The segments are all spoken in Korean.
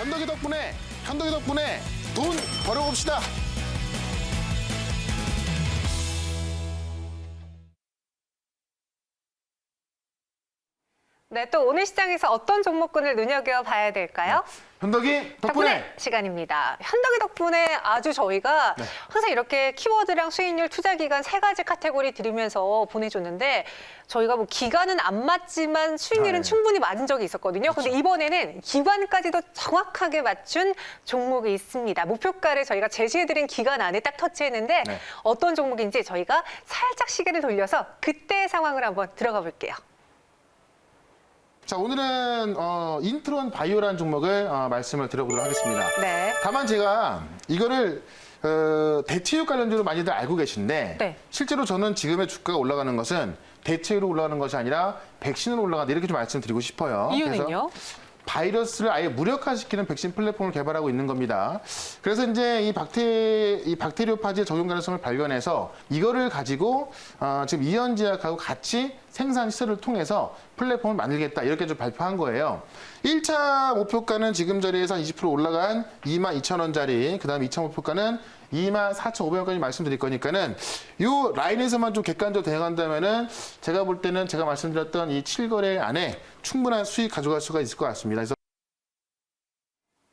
현덕이 덕분에 돈 벌어봅시다. 네, 또 오늘 시장에서 어떤 종목군을 눈여겨봐야 될까요? 현덕이 덕분에. 시간입니다. 현덕이 덕분에 아주 저희가 항상 이렇게 키워드랑 수익률, 투자기간 세 가지 카테고리 드리면서 보내줬는데 저희가 뭐 기간은 안 맞지만 수익률은 충분히 맞은 적이 있었거든요. 근데 이번에는 기간까지도 정확하게 맞춘 종목이 있습니다. 목표가를 저희가 제시해드린 기간 안에 딱 터치했는데 어떤 종목인지 저희가 살짝 시계를 돌려서 그때의 상황을 한번 들어가 볼게요. 자, 오늘은 인트론 바이오라는 종목을 말씀을 드려보도록 하겠습니다. 네. 다만 제가 이거를 대체육 관련주로 많이들 알고 계신데 실제로 저는 지금의 주가가 올라가는 것은 대체로 올라가는 것이 아니라 백신으로 올라간다 이렇게 좀 말씀드리고 싶어요. 이유는요? 그래서 바이러스를 아예 무력화시키는 백신 플랫폼을 개발하고 있는 겁니다. 그래서 이제 이 박테리오파지의 적용 가능성을 발견해서 이거를 가지고 지금 이현제약하고 같이 생산 시설을 통해서 플랫폼을 만들겠다 이렇게 좀 발표한 거예요. 1차 목표가는 지금 자리에서 20% 올라간 22,000원짜리, 그 다음에 2차 목표가는 24,500원까지 말씀드릴 거니까는 이 라인에서만 좀 객관적으로 대응한다면은 제가 볼 때는 제가 말씀드렸던 이 7거래 안에 충분한 수익 가져갈 수가 있을 것 같습니다. 그래서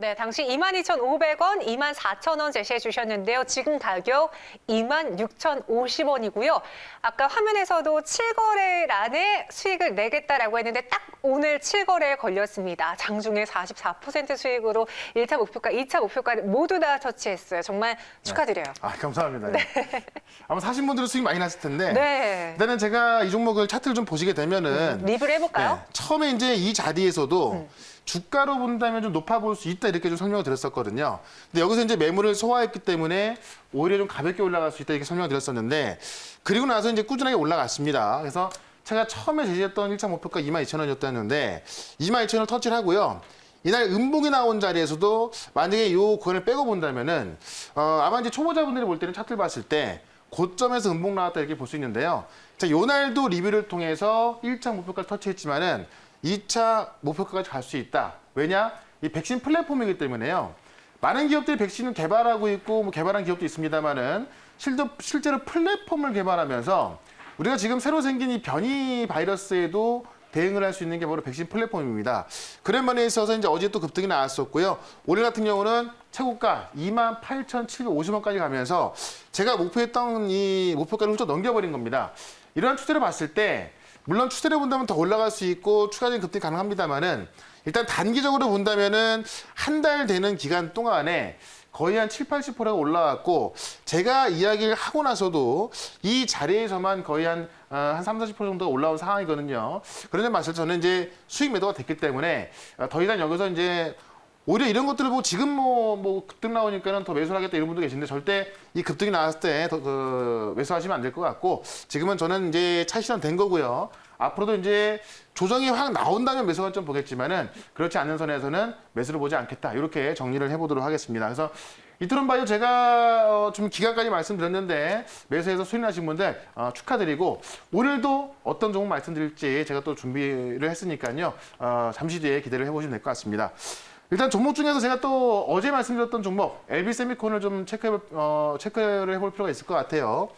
네, 당시 22,500원, 24,000원 제시해 주셨는데요. 지금 가격 26,050원이고요. 아까 화면에서도 7거래란에 수익을 내겠다라고 했는데 딱 오늘 7거래에 걸렸습니다. 장중에 44% 수익으로 1차 목표가, 2차 목표가를 모두 다 터치했어요. 정말 축하드려요. 아, 감사합니다. 아마 사신 분들은 수익 많이 났을 텐데 네. 일단은 제가 이 종목을 차트를 좀 보시게 되면은 리뷰를 해볼까요? 처음에 이제 이 자리에서도 주가로 본다면 좀 높아 보일 수 있다 이렇게 좀 설명을 드렸었거든요. 근데 여기서 이제 매물을 소화했기 때문에 오히려 좀 가볍게 올라갈 수 있다 이렇게 설명을 드렸었는데 그리고 나서 이제 꾸준하게 올라갔습니다. 그래서 제가 처음에 제시했던 1차 목표가 22,000원이었다는데 22,000원을 터치를 하고요. 이날 음봉이 나온 자리에서도 만약에 이 구간을 빼고 본다면은 아마 이제 초보자분들이 볼 때는 차트를 봤을 때 고점에서 음봉 나왔다 이렇게 볼 수 있는데요. 자, 요 날도 리뷰를 통해서 1차 목표가를 터치했지만은 2차 목표가까지 갈 수 있다. 왜냐? 이 백신 플랫폼이기 때문에요. 많은 기업들이 백신을 개발하고 있고 뭐 개발한 기업도 있습니다만은 실제로 플랫폼을 개발하면서 우리가 지금 새로 생긴 이 변이 바이러스에도 대응을 할 수 있는 게 바로 백신 플랫폼입니다. 그런 면에 있어서 이제 어제 또 급등이 나왔었고요. 오늘 같은 경우는 최고가 28,750원까지 가면서 제가 목표했던 이 목표가를 훌쩍 넘겨버린 겁니다. 이러한 추세를 봤을 때 물론 추세를 본다면 더 올라갈 수 있고 추가적인 급등이 가능합니다만은 일단 단기적으로 본다면은 한 달 되는 기간 동안에 거의 한 7, 80%가 올라왔고 제가 이야기를 하고 나서도 이 자리에서만 거의 한 3, 40% 정도가 올라온 상황이거든요. 그런 점 봤을 때 저는 이제 수익 매도가 됐기 때문에 더 이상 여기서 이제 오히려 이런 것들을 보고 지금 뭐 급등 나오니까는 더 매수를 하겠다 이런 분도 계신데 절대 이 급등이 나왔을 때 매수하시면 안 될 것 같고 지금은 저는 이제 차시는 된 거고요. 앞으로도 이제 조정이 확 나온다면 매수가 좀 보겠지만은 그렇지 않는 선에서는 매수를 보지 않겠다. 이렇게 정리를 해보도록 하겠습니다. 그래서 이트론 바이오 제가 좀 기간까지 말씀드렸는데 매수해서 수익 나신 분들 축하드리고 오늘도 어떤 종목 말씀드릴지 제가 또 준비를 했으니까요. 잠시 뒤에 기대를 해보시면 될 것 같습니다. 일단 종목 중에서 제가 또 어제 말씀드렸던 종목 LB세미콘을 좀 체크를 해볼 필요가 있을 것 같아요.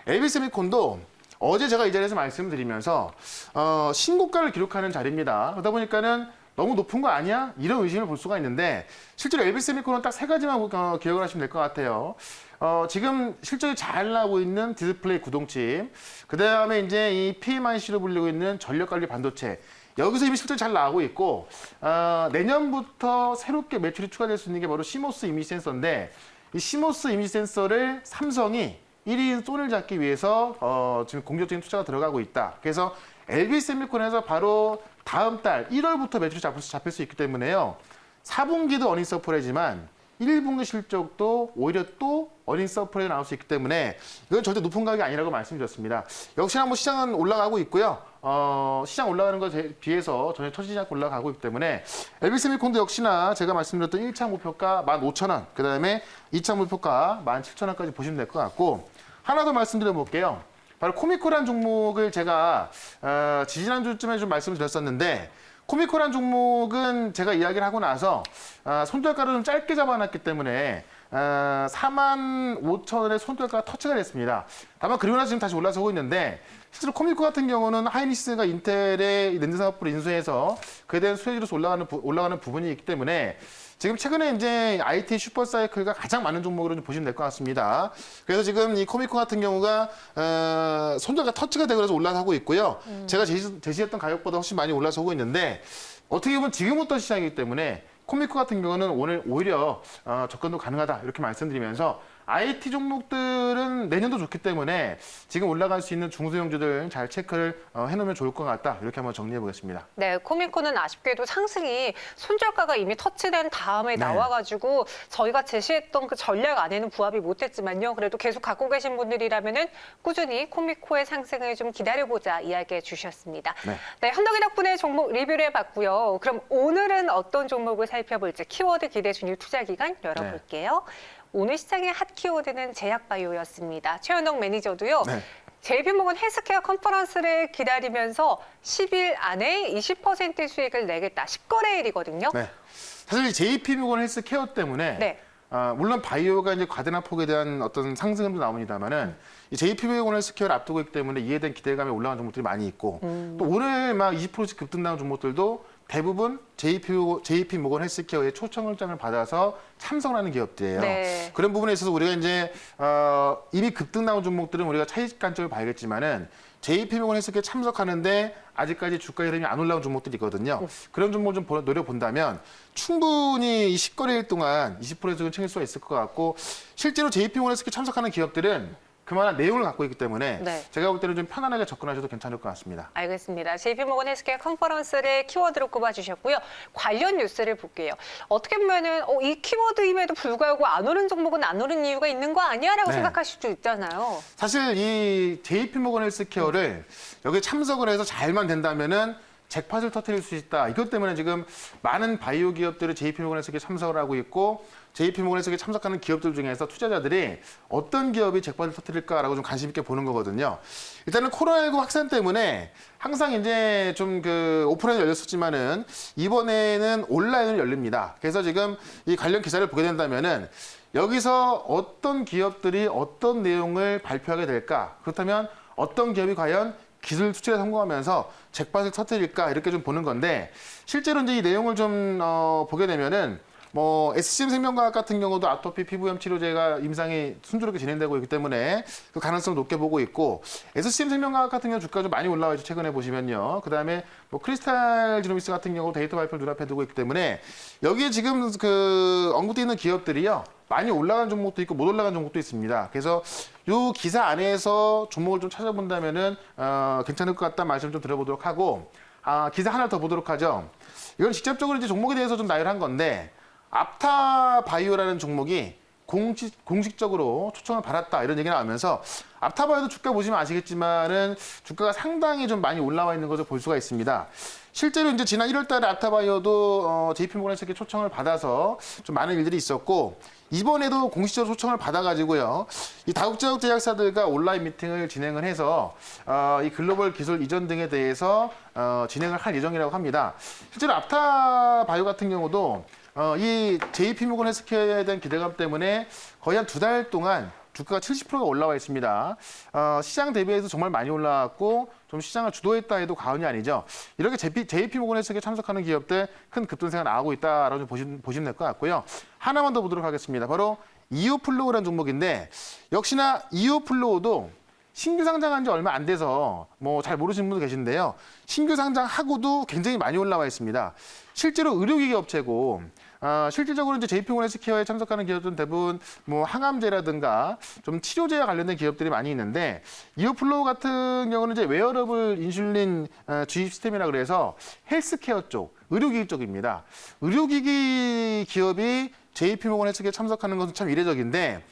LB세미콘도 어제 제가 이 자리에서 말씀드리면서 신고가를 기록하는 자리입니다. 그러다 보니까는 너무 높은 거 아니야? 이런 의심을 볼 수가 있는데 실제로 LB세미콘은 딱 세 가지만 기억을 하시면 될 것 같아요. 지금 실적이 잘 나오고 있는 디스플레이 구동칩, 그 다음에 이제 이 PMIC로 불리고 있는 전력관리 반도체. 여기서 이미 실적이 잘 나오고 있고 내년부터 새롭게 매출이 추가될 수 있는 게 바로 시모스 이미지 센서인데 이 시모스 이미지 센서를 삼성이 1위인 손을 잡기 위해서 지금 공격적인 투자가 들어가고 있다. 그래서 LB세미콘에서 바로 다음 달 1월부터 매출이 잡힐 수 있기 때문에요. 4분기도 어닝 서프라이지만 1분기 실적도 오히려 또 어닝 서프라이즈 나올 수 있기 때문에 이건 절대 높은 가격이 아니라고 말씀드렸습니다. 역시나 뭐 시장은 올라가고 있고요. 시장 올라가는 것에 비해서 전혀 터지지 않고 올라가고 있기 때문에 LB세미콘도 역시나 제가 말씀드렸던 1차 목표가 15,000원, 그 다음에 2차 목표가 17,000원까지 보시면 될 것 같고 하나 더 말씀드려 볼게요. 바로 코미코라는 종목을 제가 지지난주쯤에 좀 말씀을 드렸었는데 코미코란 종목은 제가 이야기를 하고 나서 손절가를 좀 짧게 잡아놨기 때문에 45,000원의 손절가가 터치가 됐습니다. 다만 그리고 나서 지금 다시 올라서고 있는데 실제로 코미코 같은 경우는 하이닉스가 인텔의 렌즈 사업부를 인수해서 그에 대한 수혜주로서 올라가는 부분이 있기 때문에 지금 최근에 이제 IT 슈퍼사이클과 가장 많은 종목으로 좀 보시면 될 것 같습니다. 그래서 지금 이 코미코 같은 경우가 손절가 터치가 되고 그래서 올라서고 있고요. 제가 제시했던 가격보다 훨씬 많이 올라서고 있는데 어떻게 보면 지금부터 시작이기 때문에 코미코 같은 경우는 오늘 오히려 접근도 가능하다 이렇게 말씀드리면서 IT 종목들은 내년도 좋기 때문에 지금 올라갈 수 있는 중소형주들 잘 체크를 해놓으면 좋을 것 같다 이렇게 한번 정리해 보겠습니다. 네, 코미코는 아쉽게도 상승이 손절가가 이미 터치된 다음에 나와가지고 저희가 제시했던 그 전략 안에는 부합이 못했지만요. 그래도 계속 갖고 계신 분들이라면은 꾸준히 코미코의 상승을 좀 기다려보자 이야기해 주셨습니다. 네, 현덕이 덕분에 종목 리뷰를 해봤고요. 그럼 오늘은 어떤 종목을 살펴볼지 키워드 기대 준일 투자 기간 열어볼게요. 오늘 시장의 핫 키워드는 제약바이오였습니다. 최현덕 매니저도요. JP모건 헬스케어 컨퍼런스를 기다리면서 10일 안에 20% 수익을 내겠다. 10거래일이거든요. 네. 사실 JP모건 헬스케어 때문에 물론 바이오가 이제 과대나 폭에 대한 어떤 상승은 나옵니다만은 이 JP모건 헬스케어를 앞두고 있기 때문에 이에 대한 기대감이 올라간 종목들이 많이 있고 또 오늘 막 20%씩 급등 나온 종목들도 대부분 JP모건 헬스케어의 초청장을 받아서 참석하는 기업들이에요. 그런 부분에 있어서 우리가 이제 이미 급등 나온 종목들은 우리가 차익 관점을 봐야겠지만은 JP모건 헬스케어에 참석하는데 아직까지 주가 흐름이 안 올라온 종목들이 있거든요. 그런 종목을 좀 노려본다면 충분히 이 10거래일 동안 20%는 챙길 수가 있을 것 같고 실제로 JP모건 헬스케어에 참석하는 기업들은 그만한 내용을 갖고 있기 때문에 제가 볼 때는 좀 편안하게 접근하셔도 괜찮을 것 같습니다. 알겠습니다. JP모건 헬스케어 컨퍼런스를 키워드로 꼽아주셨고요. 관련 뉴스를 볼게요. 어떻게 보면은 이 키워드임에도 불구하고 안 오른 종목은 안 오른 이유가 있는 거 아니야라고 생각하실 수도 있잖아요. 사실 이 JP모건 헬스케어를 여기 참석을 해서 잘만 된다면은 잭팟을 터뜨릴 수 있다. 이것 때문에 지금 많은 바이오 기업들이 JP모건 헬스케어에 참석을 하고 있고 JP모건 헬스케어에 참석하는 기업들 중에서 투자자들이 어떤 기업이 잭팟을 터뜨릴까라고 좀 관심 있게 보는 거거든요. 일단은 코로나19 확산 때문에 항상 이제 좀 그 오프라인 열렸었지만은 이번에는 온라인으로 열립니다. 그래서 지금 이 관련 기사를 보게 된다면은 여기서 어떤 기업들이 어떤 내용을 발표하게 될까? 그렇다면 어떤 기업이 과연 기술 수출에 성공하면서 잭팟을 터뜨릴까 이렇게 좀 보는 건데 실제로 이제 이 내용을 좀 보게 되면은 뭐 SCM생명과학 같은 경우도 아토피 피부염 치료제가 임상이 순조롭게 진행되고 있기 때문에 그 가능성을 높게 보고 있고 SCM생명과학 같은 경우 주가가 좀 많이 올라와 있죠. 최근에 보시면요. 그다음에 뭐 크리스탈 지노믹스 같은 경우 데이터 발표를 눈앞에 두고 있기 때문에 여기에 지금 그 언급되어 있는 기업들이요. 많이 올라간 종목도 있고 못 올라간 종목도 있습니다. 그래서 이 기사 안에서 종목을 좀 찾아본다면은 괜찮을 것 같다 말씀 좀 드려보도록 하고 기사 하나 더 보도록 하죠. 이건 직접적으로 이제 종목에 대해서 좀 나열한 건데 앞타바이오라는 종목이 공식적으로 초청을 받았다 이런 얘기가 나오면서 앞타바이오도 주가 보시면 아시겠지만은 주가가 상당히 좀 많이 올라와 있는 것을 볼 수가 있습니다. 실제로 이제 지난 1월 달에 앞타바이오도 JP모건 헬스케어 초청을 받아서 좀 많은 일들이 있었고 이번에도 공식적으로 초청을 받아가지고요. 이 다국적 제약사들과 온라인 미팅을 진행을 해서 이 글로벌 기술 이전 등에 대해서 진행을 할 예정이라고 합니다. 실제로 앞타바이오 같은 경우도 이 JP모건 헬스케어에 대한 기대감 때문에 거의 한 2달 동안 주가가 70%가 올라와 있습니다. 시장 대비해서 정말 많이 올라왔고 좀 시장을 주도했다 해도 과언이 아니죠. 이렇게 JP모건 헬스케어에 참석하는 기업들 큰 급등세가 나오고 있다라고 보시면 될 것 같고요. 하나만 더 보도록 하겠습니다. 바로 이오플로우라는 종목인데 역시나 이오플로우도 신규 상장한 지 얼마 안 돼서 뭐 잘 모르시는 분도 계신데요. 신규 상장하고도 굉장히 많이 올라와 있습니다. 실제로 의료기기 업체고 실질적으로 이제 JP모건 헬스케어에 참석하는 기업들은 대부분 뭐 항암제라든가 좀 치료제와 관련된 기업들이 많이 있는데 이오플로우 같은 경우는 이제 웨어러블 인슐린 주입 시스템이라 그래서 헬스케어 쪽, 의료기기 쪽입니다. 의료기기 기업이 JP모건 헬스케어에 참석하는 것은 참 이례적인데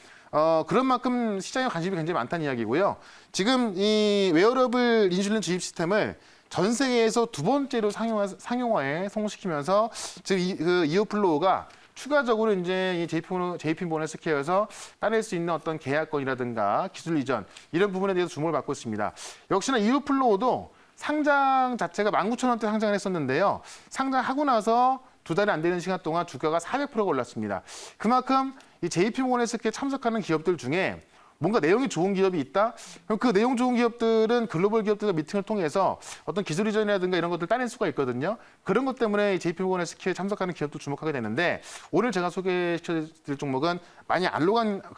그런 만큼 시장에 관심이 굉장히 많다는 이야기고요. 지금 이 웨어러블 인슐린 주입 시스템을 전 세계에서 2번째로 상용화에 성공시키면서 지금 이오플로우가 추가적으로 이제 이 JP모건 헬스케어에서 따낼 수 있는 어떤 계약권이라든가 기술 이전 이런 부분에 대해서 주목을 받고 있습니다. 역시나 이오플로우도 상장 자체가 19,000원대 상장을 했었는데요. 상장하고 나서 2달이 안 되는 시간 동안 주가가 400%가 올랐습니다. 그만큼 이 JP모건 헬스케어에 참석하는 기업들 중에 뭔가 내용이 좋은 기업이 있다? 그럼 그 내용 좋은 기업들은 글로벌 기업들과 미팅을 통해서 어떤 기술 이전이라든가 이런 것들 따낼 수가 있거든요. 그런 것 때문에 JP모건 헬스케어에 참석하는 기업도 주목하게 되는데 오늘 제가 소개시켜드릴 종목은 많이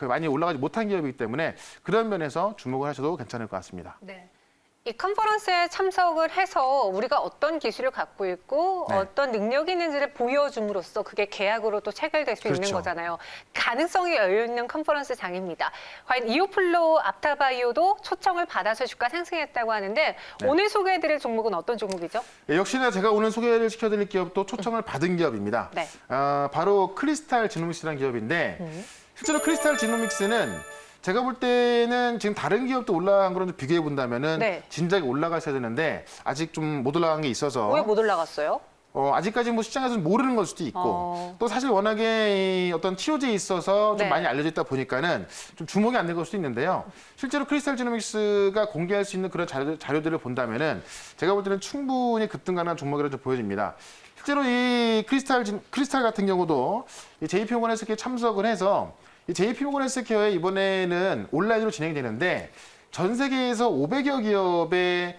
많이 올라가지 못한 기업이기 때문에 그런 면에서 주목을 하셔도 괜찮을 것 같습니다. 네. 이 컨퍼런스에 참석을 해서 우리가 어떤 기술을 갖고 있고 네. 어떤 능력이 있는지를 보여줌으로써 그게 계약으로 또 체결될 수 있는 그렇죠. 거잖아요. 가능성이 열려있는 컨퍼런스장입니다. 과연 이오플로 앞타바이오도 초청을 받아서 주가 상승했다고 하는데 네. 오늘 소개해드릴 종목은 어떤 종목이죠? 예, 역시나 제가 오늘 소개를 시켜드릴 기업도 초청을 받은 기업입니다. 네. 바로 크리스탈 지노믹스라는 기업인데 실제로 크리스탈 지노믹스는 제가 볼 때는 지금 다른 기업도 올라간 거랑 좀 비교해 본다면은 네. 진작에 올라가셔야 되는데 아직 좀 못 올라간 게 있어서 왜 못 올라갔어요? 아직까지 뭐 시장에서 모르는 걸 수도 있고 또 사실 워낙에 이 어떤 치료제에 있어서 좀 네. 많이 알려져 있다 보니까는 좀 주목이 안 된 걸 수도 있는데요. 실제로 크리스탈 지노믹스가 공개할 수 있는 그런 자료들을 본다면은 제가 볼 때는 충분히 급등 가능한 종목이라고 좀 보여집니다. 실제로 이 크리스탈 같은 경우도 이 JP모건 헬스케어에 참석을 해서 이 JP모건 헬스케어에 이번에는 온라인으로 진행이 되는데 전 세계에서 500여 기업의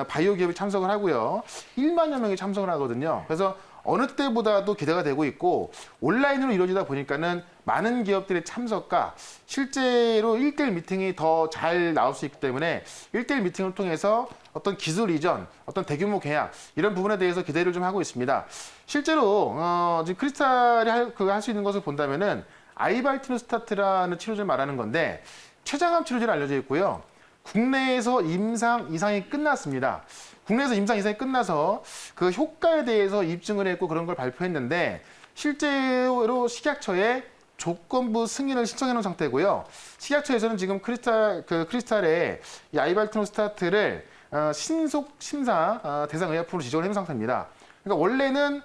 바이오 기업이 참석을 하고요. 1만여 명이 참석을 하거든요. 그래서 어느 때보다도 기대가 되고 있고 온라인으로 이루어지다 보니까는 많은 기업들의 참석과 실제로 1대1 미팅이 더 잘 나올 수 있기 때문에 1대1 미팅을 통해서 어떤 기술 이전, 어떤 대규모 계약 이런 부분에 대해서 기대를 좀 하고 있습니다. 실제로 지금 크리스탈이 할 수 있는 것을 본다면은 아이발티노스타트라는 치료제를 말하는 건데 췌장암 치료제로 알려져 있고요. 국내에서 임상 이상이 끝났습니다. 국내에서 임상 이상이 끝나서 그 효과에 대해서 입증을 했고 그런 걸 발표했는데 실제로 식약처에 조건부 승인을 신청해 놓은 상태고요. 식약처에서는 지금 크리스탈의 이 아이발티노스타트를 신속 심사 대상 의약품으로 지정을 해놓은 상태입니다. 그러니까 원래는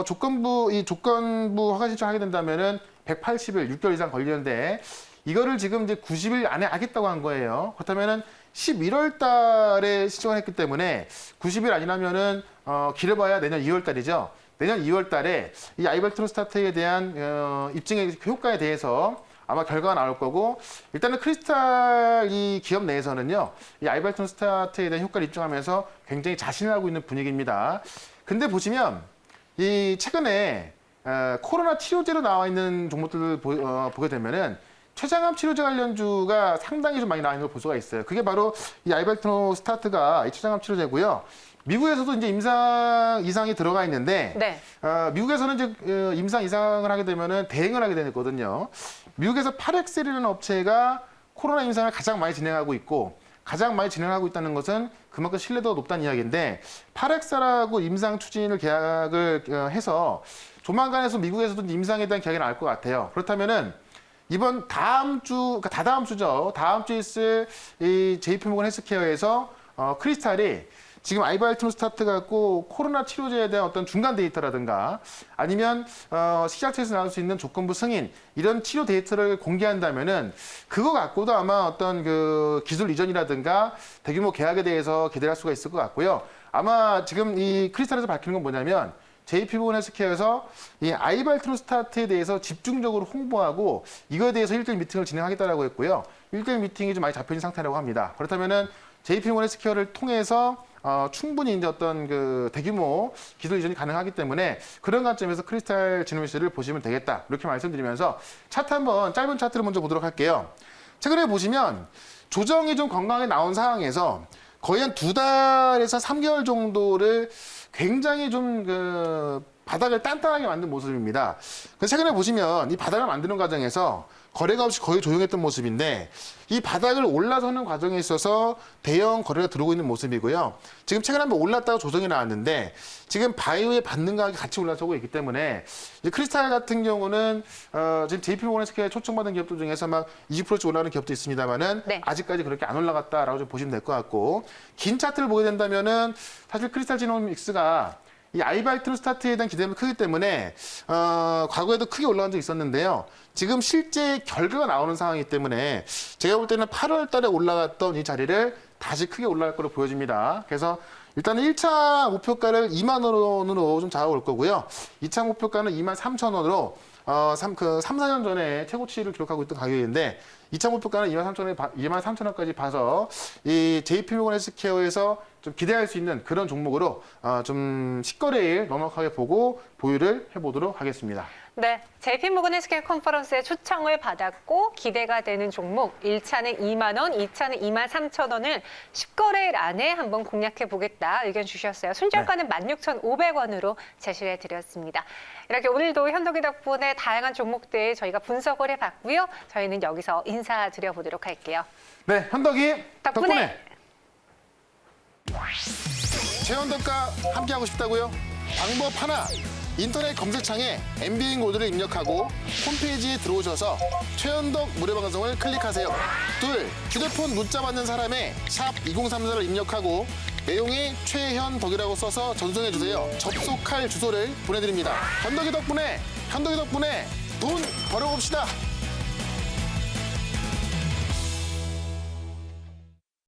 조건부 허가 신청하게 된다면은 180일, 6개월 이상 걸리는데 이거를 지금 이제 90일 안에 하겠다고 한 거예요. 그렇다면은 11월 달에 신청을 했기 때문에 90일 아니라면은 길어봐야 내년 2월 달이죠. 내년 2월 달에 이 아이발티노스타트에 대한 입증의 효과에 대해서 아마 결과가 나올 거고 일단은 크리스탈 이 기업 내에서는요. 이 아이발티노스타트에 대한 효과를 입증하면서 굉장히 자신을 하고 있는 분위기입니다. 근데 보시면 이 최근에 코로나 치료제로 나와 있는 종목들을 보게 되면은 췌장암 치료제 관련주가 상당히 좀 많이 나와 있는 걸 볼 수가 있어요. 그게 바로 이 아이발티노스타트가 이 췌장암 치료제고요. 미국에서도 이제 임상 이상이 들어가 있는데 네. 미국에서는 이제 임상 이상을 하게 되면은 대행을 하게 되거든요. 미국에서 파렉셀이라는 업체가 코로나 임상을 가장 많이 진행하고 있고 가장 많이 진행하고 있다는 것은 그만큼 신뢰도가 높다는 이야기인데 파렉셀하고 임상 추진을 계약을 해서 조만간에서 미국에서도 임상에 대한 계약이 나올 것 같아요. 그렇다면은 이번 다음 주, 그러니까 다다음 주죠. 다음 주에 있을 이 JP모건 헬스케어에서 크리스탈이 지금 아이발티노스타트 갖고 코로나 치료제에 대한 어떤 중간 데이터라든가 아니면 식약처에서 나올 수 있는 조건부 승인 이런 치료 데이터를 공개한다면은 그거 갖고도 아마 어떤 그 기술 이전이라든가 대규모 계약에 대해서 기대를 할 수가 있을 것 같고요. 아마 지금 이 크리스탈에서 밝히는 건 뭐냐면 JP모건 헬스케어에서 이 아이발티노스타트에 대해서 집중적으로 홍보하고 이거에 대해서 1대1 미팅을 진행하겠다라고 했고요. 1대1 미팅이 좀 많이 잡혀진 상태라고 합니다. 그렇다면은 JP모건 헬스케어를 통해서 충분히 이제 어떤 그 대규모 기술 이전이 가능하기 때문에 그런 관점에서 크리스탈 지노믹스를 보시면 되겠다. 이렇게 말씀드리면서 차트 한번 짧은 차트를 먼저 보도록 할게요. 최근에 보시면 조정이 좀 건강하게 나온 상황에서 거의 한 2달에서 3개월 정도를 굉장히 좀 바닥을 단단하게 만든 모습입니다. 최근에 보시면 이 바닥을 만드는 과정에서 거래가 없이 거의 조용했던 모습인데 이 바닥을 올라서는 과정에 있어서 대형 거래가 들어오고 있는 모습이고요. 지금 최근에 한번 올랐다가 조정이 나왔는데 지금 바이오의 받는 가격이 같이 올라서고 있기 때문에 이제 크리스탈 같은 경우는 지금 JP모건 헬스케어에 초청받은 기업들 중에서 막 20%씩 올라가는 기업도 있습니다만은 네. 아직까지 그렇게 안 올라갔다라고 좀 보시면 될 것 같고 긴 차트를 보게 된다면은 사실 크리스탈 지노믹스가 이 아이발티노스타트에 대한 기대감이 크기 때문에 과거에도 크게 올라간 적이 있었는데요. 지금 실제 결과가 나오는 상황이기 때문에 제가 볼 때는 8월 달에 올라갔던 이 자리를 다시 크게 올라갈 거로 보여집니다. 그래서 일단은 1차 목표가를 2만 원으로 좀 잡아올 거고요. 2차 목표가는 2만 3천 원으로 3, 4년 전에 최고치를 기록하고 있던 가격인데 2차 목표가는 2만 3천 원까지 봐서 이 JP모건 헬스케어에서 좀 기대할 수 있는 그런 종목으로 좀 식거래일 넉넉하게 보고 보유를 해보도록 하겠습니다. 네, JP모건 헬스케어 컨퍼런스의 초청을 받았고 기대가 되는 종목 1차는 2만 원, 2차는 2만 3천 원을 10거래일 안에 한번 공략해 보겠다 의견 주셨어요. 순저가는 16,500원으로 제시를 해드렸습니다. 이렇게 오늘도 현덕이 덕분에 다양한 종목들 저희가 분석을 해봤고요. 저희는 여기서 인사드려보도록 할게요. 네, 현덕이 덕분에. 최현덕과 함께하고 싶다고요? 방법 하나. 인터넷 검색창에 MBN 코드를 입력하고 홈페이지에 들어오셔서 최현덕 무료방송을 클릭하세요. 둘, 휴대폰 문자 받는 사람의 샵 2034를 입력하고 내용이 최현덕이라고 써서 전송해주세요. 접속할 주소를 보내드립니다. 현덕이 덕분에 돈 벌어봅시다.